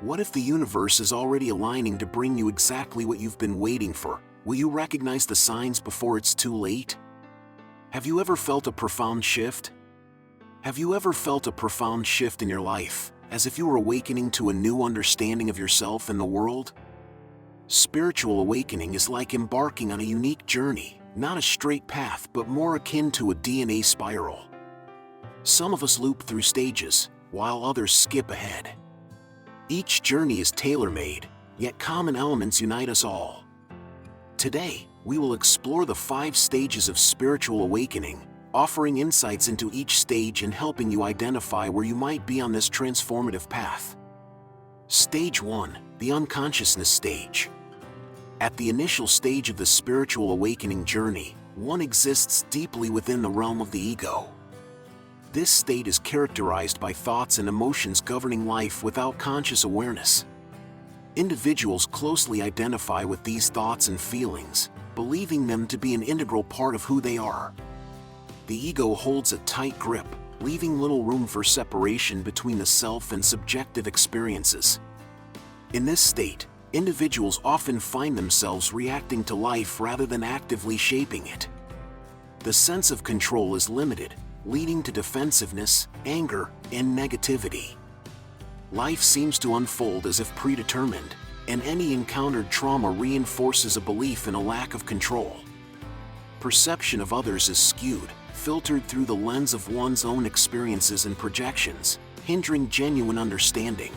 What if the universe is already aligning to bring you exactly what you've been waiting for? Will you recognize the signs before it's too late? Have you ever felt a profound shift? Have you ever felt a profound shift in your life, as if you were awakening to a new understanding of yourself and the world? Spiritual awakening is like embarking on a unique journey, not a straight path but more akin to a DNA spiral. Some of us loop through stages, while others skip ahead. Each journey is tailor-made, yet common elements unite us all. Today, we will explore the 5 stages of spiritual awakening, offering insights into each stage and helping you identify where you might be on this transformative path. Stage 1, the Unconsciousness Stage. At the initial stage of the spiritual awakening journey, one exists deeply within the realm of the ego. This state is characterized by thoughts and emotions governing life without conscious awareness. Individuals closely identify with these thoughts and feelings, believing them to be an integral part of who they are. The ego holds a tight grip, leaving little room for separation between the self and subjective experiences. In this state, individuals often find themselves reacting to life rather than actively shaping it. The sense of control is limited, leading to defensiveness, anger, and negativity. Life seems to unfold as if predetermined, and any encountered trauma reinforces a belief in a lack of control. Perception of others is skewed, filtered through the lens of one's own experiences and projections, hindering genuine understanding.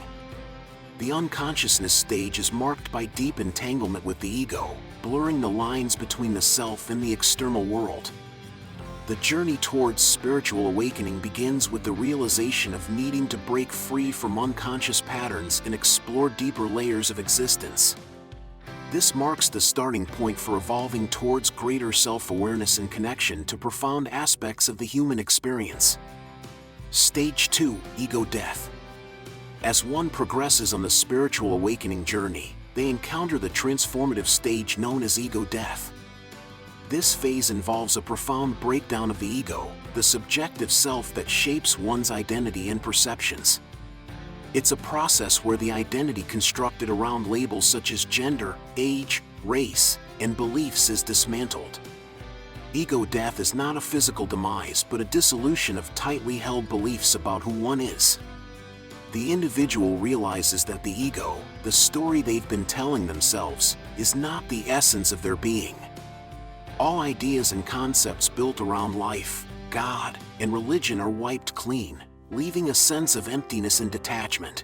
The unconsciousness stage is marked by deep entanglement with the ego, blurring the lines between the self and the external world. The journey towards spiritual awakening begins with the realization of needing to break free from unconscious patterns and explore deeper layers of existence. This marks the starting point for evolving towards greater self-awareness and connection to profound aspects of the human experience. Stage 2, Ego Death. As one progresses on the spiritual awakening journey, they encounter the transformative stage known as ego death. This phase involves a profound breakdown of the ego, the subjective self that shapes one's identity and perceptions. It's a process where the identity constructed around labels such as gender, age, race, and beliefs is dismantled. Ego death is not a physical demise but a dissolution of tightly held beliefs about who one is. The individual realizes that the ego, the story they've been telling themselves, is not the essence of their being. All ideas and concepts built around life, God, and religion are wiped clean, leaving a sense of emptiness and detachment.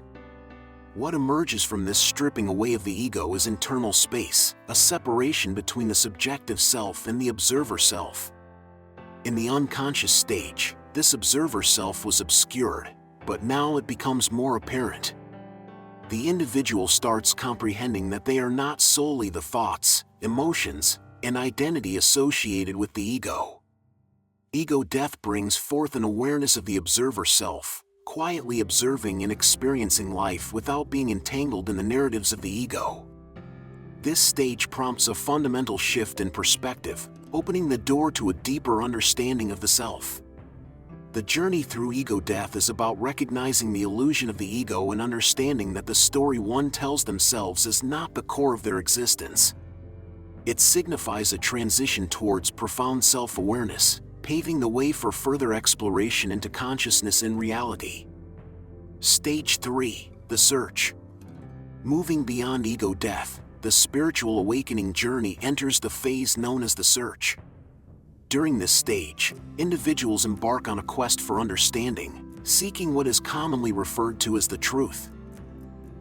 What emerges from this stripping away of the ego is internal space, a separation between the subjective self and the observer self. In the unconscious stage, this observer self was obscured, but now it becomes more apparent. The individual starts comprehending that they are not solely the thoughts, emotions, and identity associated with the ego. Ego death brings forth an awareness of the observer self, quietly observing and experiencing life without being entangled in the narratives of the ego. This stage prompts a fundamental shift in perspective, opening the door to a deeper understanding of the self. The journey through ego death is about recognizing the illusion of the ego and understanding that the story one tells themselves is not the core of their existence. It signifies a transition towards profound self-awareness, paving the way for further exploration into consciousness and reality. Stage 3, the Search. Moving beyond ego death, the spiritual awakening journey enters the phase known as the Search. During this stage, individuals embark on a quest for understanding, seeking what is commonly referred to as the truth.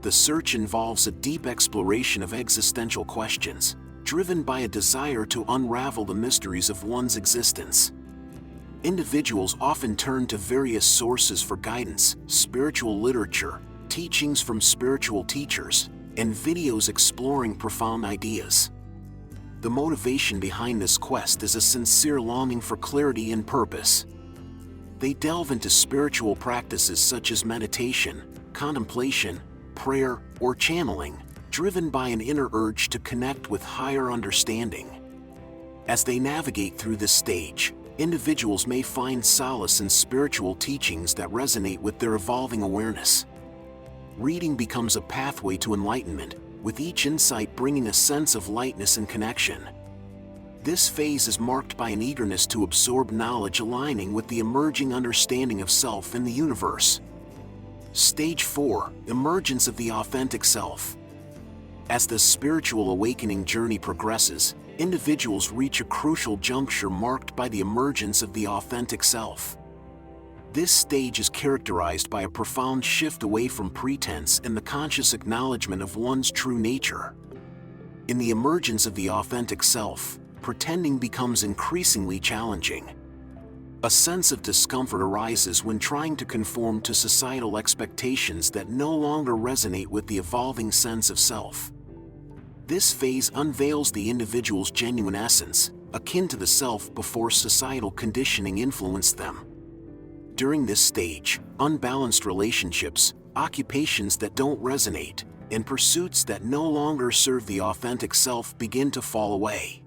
The search involves a deep exploration of existential questions, driven by a desire to unravel the mysteries of one's existence. Individuals often turn to various sources for guidance: spiritual literature, teachings from spiritual teachers, and videos exploring profound ideas. The motivation behind this quest is a sincere longing for clarity and purpose. They delve into spiritual practices such as meditation, contemplation, prayer, or channeling, driven by an inner urge to connect with higher understanding. As they navigate through this stage, individuals may find solace in spiritual teachings that resonate with their evolving awareness. Reading becomes a pathway to enlightenment, with each insight bringing a sense of lightness and connection. This phase is marked by an eagerness to absorb knowledge aligning with the emerging understanding of self and the universe. Stage 4. Emergence of the authentic self. As the spiritual awakening journey progresses, individuals reach a crucial juncture marked by the emergence of the authentic self. This stage is characterized by a profound shift away from pretense and the conscious acknowledgement of one's true nature. In the emergence of the authentic self, pretending becomes increasingly challenging. A sense of discomfort arises when trying to conform to societal expectations that no longer resonate with the evolving sense of self. This phase unveils the individual's genuine essence, akin to the self before societal conditioning influenced them. During this stage, unbalanced relationships, occupations that don't resonate, and pursuits that no longer serve the authentic self begin to fall away.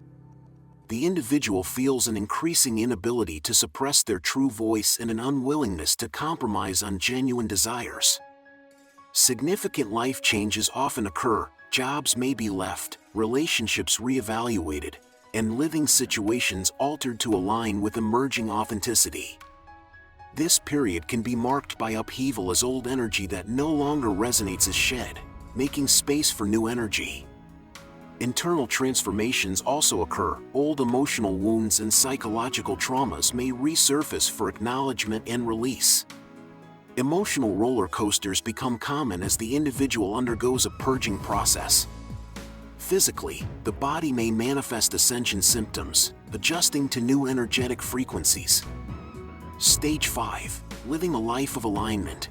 The individual feels an increasing inability to suppress their true voice and an unwillingness to compromise on genuine desires. Significant life changes often occur, jobs may be left, relationships reevaluated, and living situations altered to align with emerging authenticity. This period can be marked by upheaval as old energy that no longer resonates is shed, making space for new energy. Internal transformations also occur. Old emotional wounds and psychological traumas may resurface for acknowledgement and release. Emotional roller coasters become common as the individual undergoes a purging process. Physically, the body may manifest ascension symptoms, adjusting to new energetic frequencies. Stage 5. Living a life of alignment.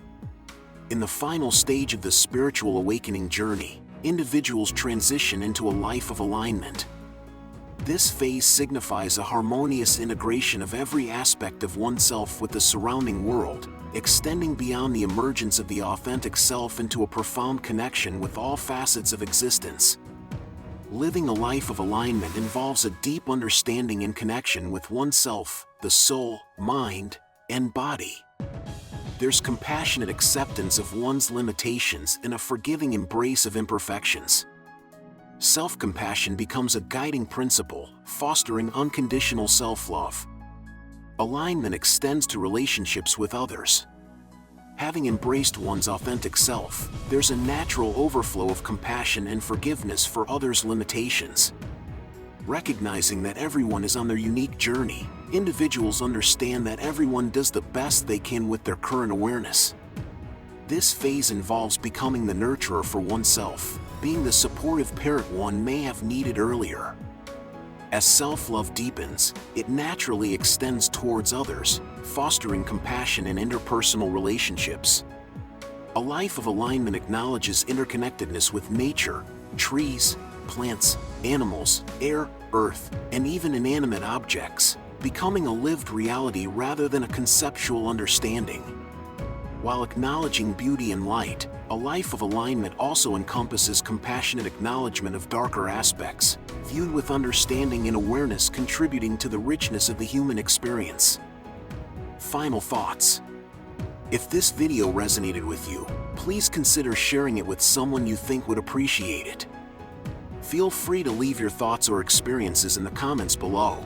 In the final stage of the spiritual awakening journey, individuals transition into a life of alignment. This phase signifies a harmonious integration of every aspect of oneself with the surrounding world, extending beyond the emergence of the authentic self into a profound connection with all facets of existence. Living a life of alignment involves a deep understanding and connection with oneself, the soul, mind, and body. There's compassionate acceptance of one's limitations and a forgiving embrace of imperfections. Self-compassion becomes a guiding principle, fostering unconditional self-love. Alignment extends to relationships with others. Having embraced one's authentic self, there's a natural overflow of compassion and forgiveness for others' limitations. Recognizing that everyone is on their unique journey, individuals understand that everyone does the best they can with their current awareness. This phase involves becoming the nurturer for oneself, being the supportive parent one may have needed earlier. As self-love deepens, it naturally extends towards others, fostering compassion in interpersonal relationships. A life of alignment acknowledges interconnectedness with nature, trees, plants, animals, air, earth, and even inanimate objects, becoming a lived reality rather than a conceptual understanding. While acknowledging beauty and light, a life of alignment also encompasses compassionate acknowledgement of darker aspects, viewed with understanding and awareness contributing to the richness of the human experience. Final thoughts. If this video resonated with you, please consider sharing it with someone you think would appreciate it. Feel free to leave your thoughts or experiences in the comments below.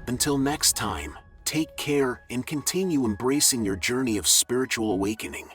Until next time, take care and continue embracing your journey of spiritual awakening.